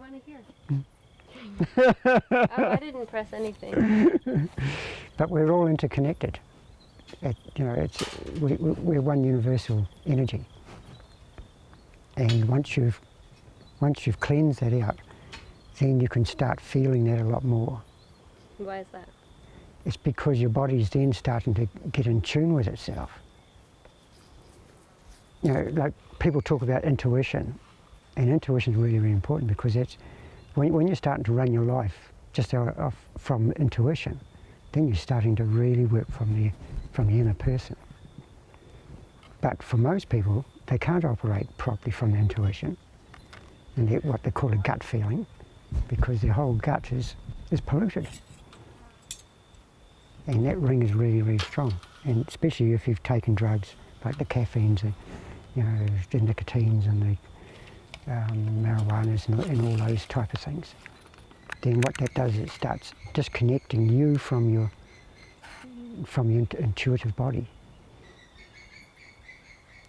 want to hear. Oh, I didn't press anything. But we're all interconnected. We're one universal energy. And once you've cleansed that out, then you can start feeling that a lot more. Why is that? It's because your body's then starting to get in tune with itself. Like people talk about intuition, and intuition is really, really important because it's when you're starting to run your life just off from intuition, then you're starting to really work from the inner person. But for most people, they can't operate properly from the intuition and what they call a gut feeling, because their whole gut is polluted. And that ring is really, really strong. And especially if you've taken drugs like the caffeines, the nicotines and the marijuanas and all those type of things. Then what that does is it starts disconnecting you from your intuitive body.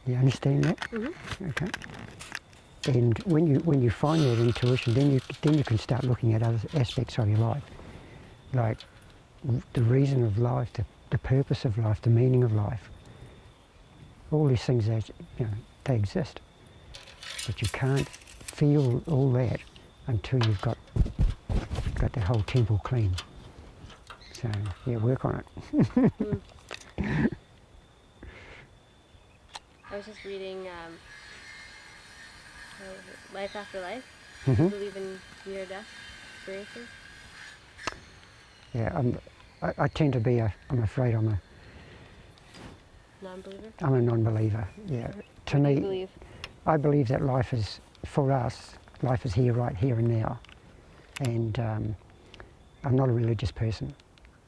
You understand that? Mm-hmm. Okay. And when you find that intuition, then you can start looking at other aspects of your life, like the reason of life, the purpose of life, the meaning of life. All these things that they exist, but you can't feel all that until you've got the whole temple clean. So yeah, work on it. I was just reading Life After Life. Mm-hmm. I believe in near-death experiences. Yeah, I tend to be I'm afraid I'm a Non-believer? I'm a non-believer. Yeah. To me, do you believe? I believe that life is, for us, life is here, right here and now. And I'm not a religious person.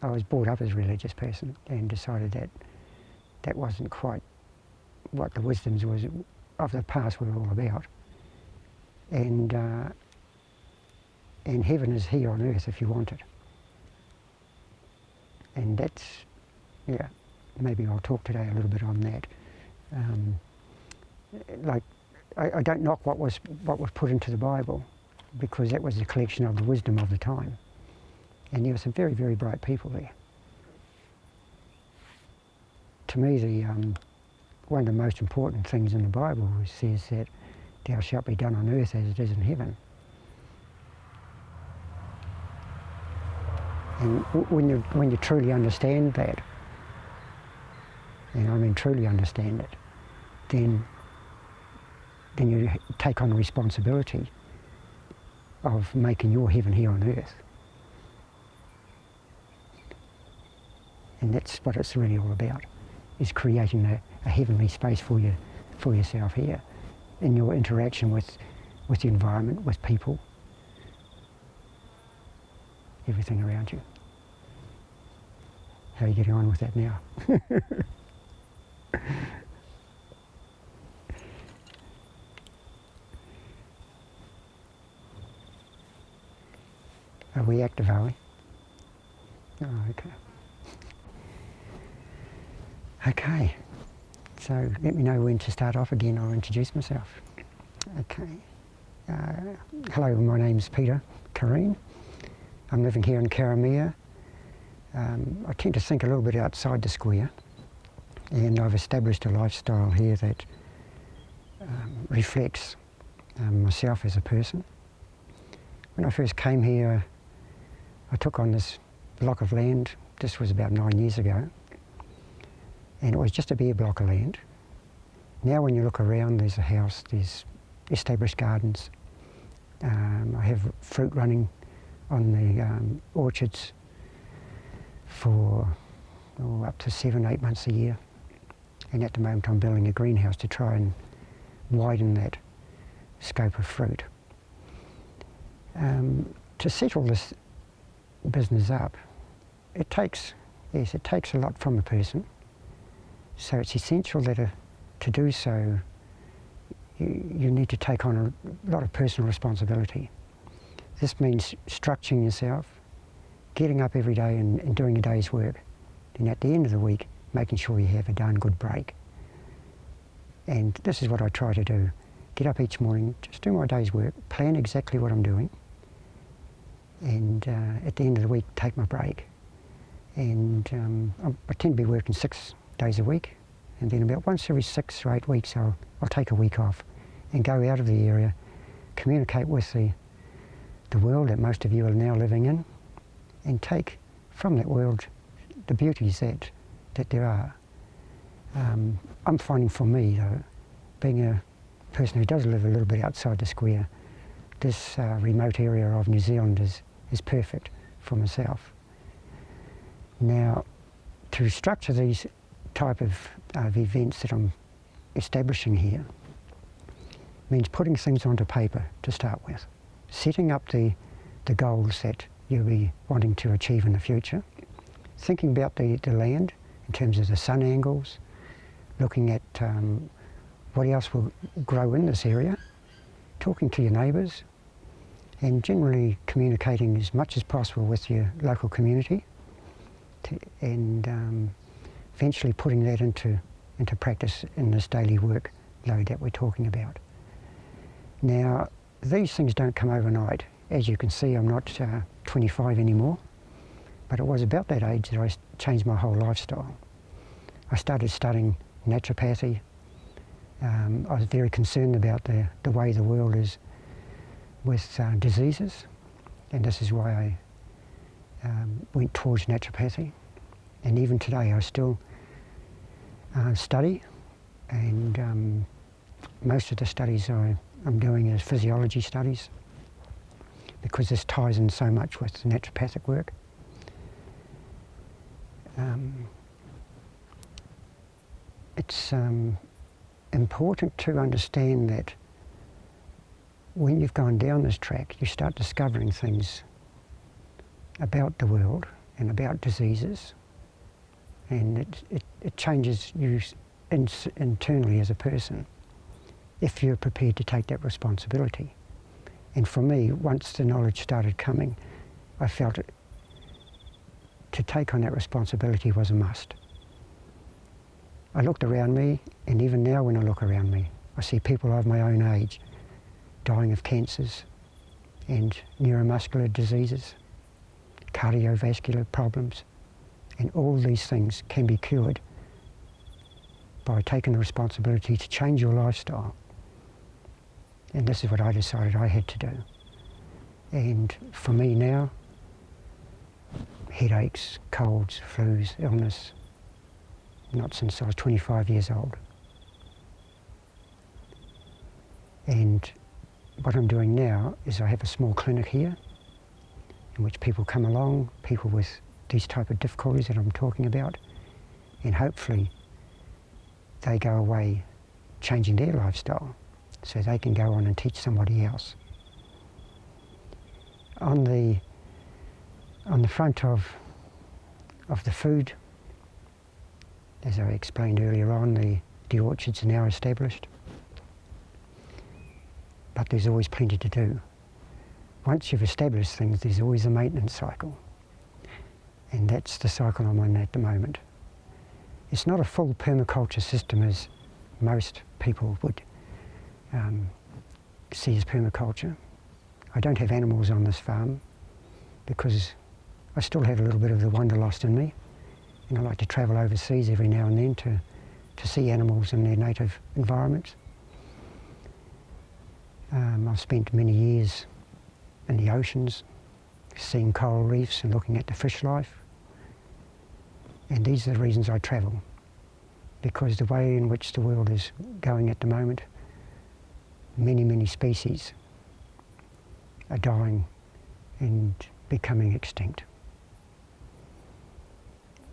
I was brought up as a religious person and decided that wasn't quite what the wisdoms of the past were all about. And heaven is here on earth if you want it. And that's, yeah, maybe I'll talk today a little bit on that. I don't knock what was put into the Bible, because that was a collection of the wisdom of the time. And there were some very, very bright people there. To me, one of the most important things in the Bible says that thou shalt be done on earth as it is in heaven. And when you truly understand that, and I mean truly understand it, then you take on the responsibility of making your heaven here on earth. And that's what it's really all about, is creating a heavenly space for yourself here, in your interaction with the environment, with people, everything around you. How are you getting on with that now? Are we active, are we? Oh, okay. Okay, so let me know when to start off again. I'll introduce myself. Okay. Hello, my name's Peter Curreen. I'm living here in Karamea. I tend to think a little bit outside the square, and I've established a lifestyle here that reflects myself as a person. When I first came here, I took on this block of land. This was about 9 years ago, and it was just a bare block of land. Now when you look around, there's a house, there's established gardens. I have fruit running on the orchards for up to 7-8 months a year. And at the moment I'm building a greenhouse to try and widen that scope of fruit. To set all this business up, it takes a lot from a person. So it's essential that to do so, you need to take on a lot of personal responsibility. This means structuring yourself, getting up every day and doing a day's work. And at the end of the week, making sure you have a darn good break. And this is what I try to do, get up each morning, just do my day's work, plan exactly what I'm doing, and at the end of the week take my break. And I tend to be working 6 days a week, and then about once every 6 or 8 weeks I'll take a week off and go out of the area, communicate with the world that most of you are now living in, and take from that world the beauties that there are. I'm finding for me though, being a person who does live a little bit outside the square, this remote area of New Zealand is perfect for myself. Now, to structure these type of events that I'm establishing here means putting things onto paper to start with, setting up the goals that you'll be wanting to achieve in the future, thinking about the land in terms of the sun angles, looking at what else will grow in this area, talking to your neighbours, and generally communicating as much as possible with your local community, and eventually putting that into practice in this daily workload that we're talking about. Now, these things don't come overnight. As you can see, I'm not 25 anymore, but it was about that age that I changed my whole lifestyle. I started studying naturopathy. I was very concerned about the way the world is with diseases, and this is why I went towards naturopathy. And even today I still study, and most of the studies I'm doing is physiology studies, because this ties in so much with the naturopathic work. It's important to understand that when you've gone down this track, you start discovering things about the world and about diseases, and it changes you internally as a person if you're prepared to take that responsibility. And for me, once the knowledge started coming, I felt it, to take on that responsibility was a must. I looked around me, and even now when I look around me, I see people of my own age dying of cancers and neuromuscular diseases, cardiovascular problems, and all these things can be cured by taking the responsibility to change your lifestyle. And this is what I decided I had to do. And for me now, headaches, colds, flus, illness, not since I was 25 years old. And what I'm doing now is I have a small clinic here in which people come along, people with these type of difficulties that I'm talking about, and hopefully they go away changing their lifestyle so they can go on and teach somebody else. On the front of the food, as I explained earlier on, the orchards are now established, but there's always plenty to do. Once you've established things, there's always a maintenance cycle, and that's the cycle I'm on at the moment. It's not a full permaculture system as most people would see as permaculture. I don't have animals on this farm because I still have a little bit of the wanderlust in me, and I like to travel overseas every now and then to see animals in their native environments. I've spent many years in the oceans, seeing coral reefs and looking at the fish life. And these are the reasons I travel, because the way in which the world is going at the moment, many species are dying and becoming extinct.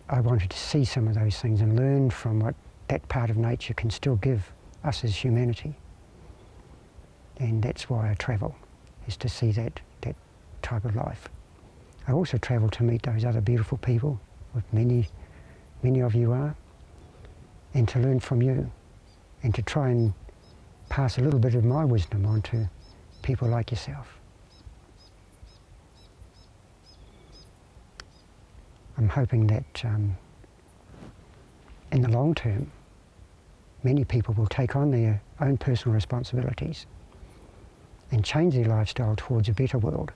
I wanted to see some of those things and learn from what that part of nature can still give us as humanity. And that's why I travel, is to see that type of life. I also travel to meet those other beautiful people, what many of you are, and to learn from you, and to try and pass a little bit of my wisdom on to people like yourself. I'm hoping that in the long term, many people will take on their own personal responsibilities and change their lifestyle towards a better world,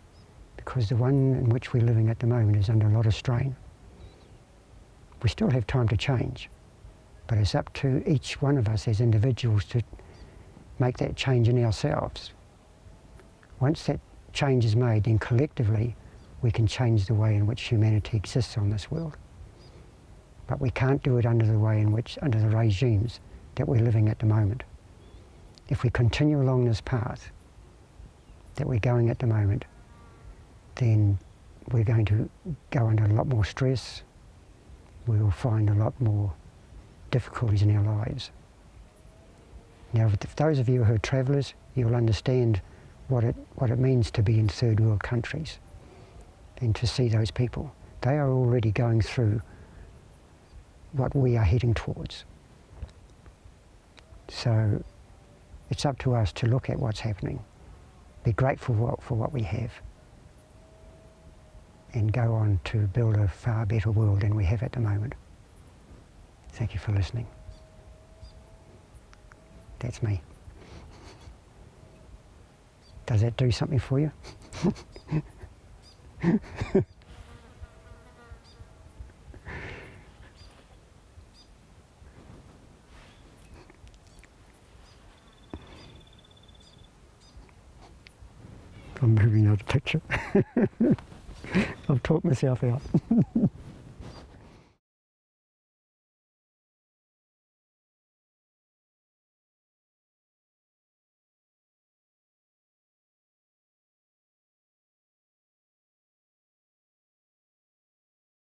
because the one in which we're living at the moment is under a lot of strain. We still have time to change, but it's up to each one of us as individuals to make that change in ourselves. Once that change is made, then collectively we can change the way in which humanity exists on this world. But we can't do it under the regimes that we're living at the moment. If we continue along this path that we're going at the moment, then we're going to go under a lot more stress. We will find a lot more difficulties in our lives. Now, if those of you who are travellers, you'll understand what it means to be in third world countries and to see those people. They are already going through what we are heading towards. So it's up to us to look at what's happening, be grateful for what we have, and go on to build a far better world than we have at the moment. Thank you for listening. That's me. Does that do something for you? I'm moving out of the picture. I've talked myself out.